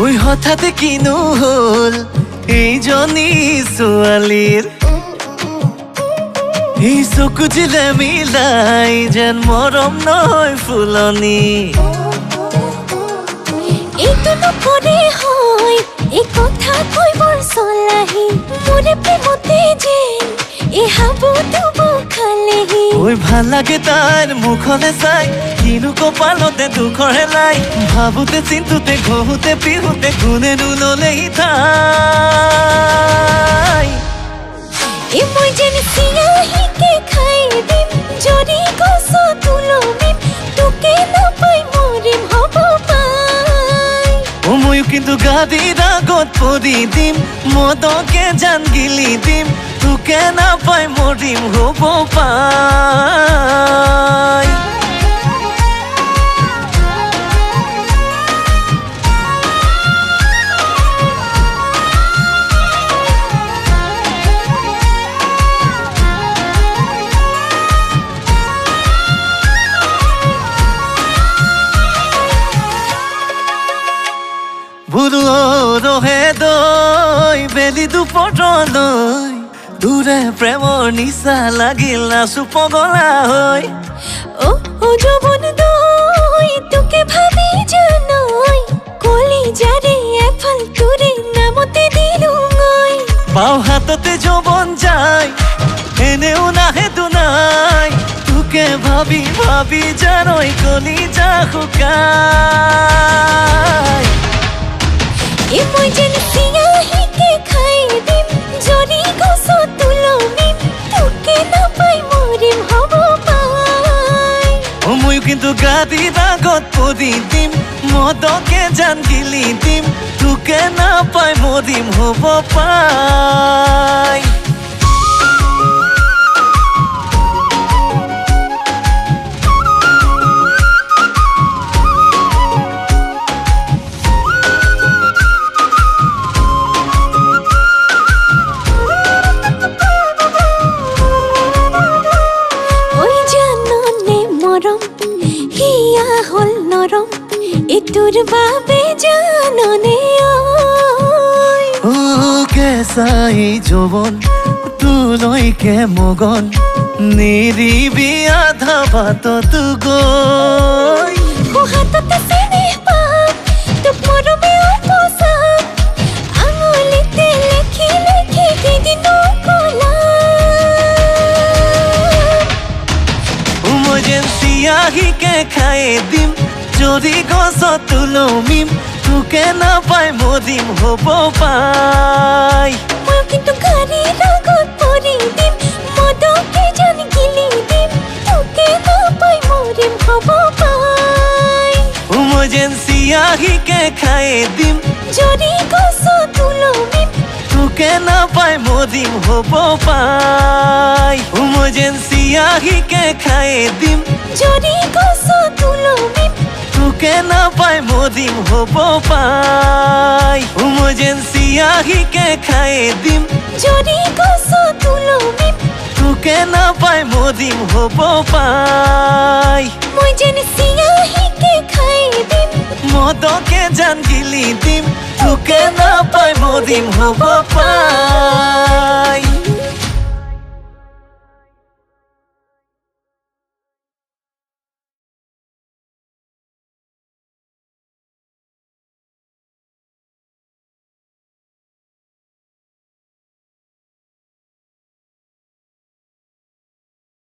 ওই হঠাৎ কিনো হল এইজনী ছোৱালীৰ এই চকু জিলে মিলাই যেন মৰম নহয় ফুলনি এইটো নকৰে হয় এই কথা কৈবৰ চলাহি মোৰে প্ৰেমতে যেন এই হাবুটো বখালেহি ওই ভাল লাগে তাইৰ মুখলে চাই কিনো কপালতে দুখৰ হেলাই ভাবোতে চিন্তুতে ঘঁহুতে পিহুতে কোনেনো ললেহি তাই এই মই যেন চিয়াহীকে খাই দিম যদি গছ তুলমিম তোকে নাপাই মৰিম হ'ব পাই ও ময়ো কিন্তু গাদিৰ আগত পৰি দিম মদকে জান গিলি দিম তোকে নাপাই মৰিম হ'ব পাই ৰহে দৈ বেলি দুপৰলৈ দূৰে প্ৰেমৰ নিচা লাগিল নাচো পগলা হৈ ও যৌবন দৈ তোকে ভাবি জানৈ কলি যাৰে এফাল তোৰে নামতে দিলো মই বাও হাততে যৌবন যায় এনেও নাহে দুনাই তোকে ভাবি ভাবি জানৈ কলি যা শুকাই এই মই যেন চিয়াহীকে খাই দিম যদি গছ তুলমিম তোকে নাপাই মৰিম হ'ব পাই ও ময়ো কিন্তু গাদিৰ আগত পৰি দিম মদকে জান গিলি দিম তোকে নাপাই মৰিম হ'ব পাই হল নৰম এটোৰ বাবে জাননে ও কেঁচাই যৌবন তোলৈকে মগন নিৰিবি আধা বাটত গৈ হাততে চেনে পাম তোক মৰমে উপচাম আঙুলিতে লেখি লেখি দিদিনো কলাম মই যেন চিয়াহীকে খাই দিম যদি গছ তুলমিম তোকে নাপাই মৰিম হ'ব পাই মই কিন্তু গাড়ীৰ আগত পৰি দিম মদকে জান গিলি দিম তোকে নাপাই মৰিম হ'ব পাই মই যেন চিয়াহীকে খাই দিম যদি গছ তুলমিম তোকে নাপাই মৰিম হ'ব পাই মই যেন চিয়াহীকে খাই দিম যদি গছ তুলমিম তোকে নাপাই মৰিম হ'ব পাই মই যেন চিয়াহীকে খাই দিম যদি গছ তুলমিম তোকে নাপাই মৰিম হ'ব পাই মই যেন চিয়াহীকে খাই দিম মদকে জান গিলি দিম তোকে নাপাই মৰিম হ'ব পাই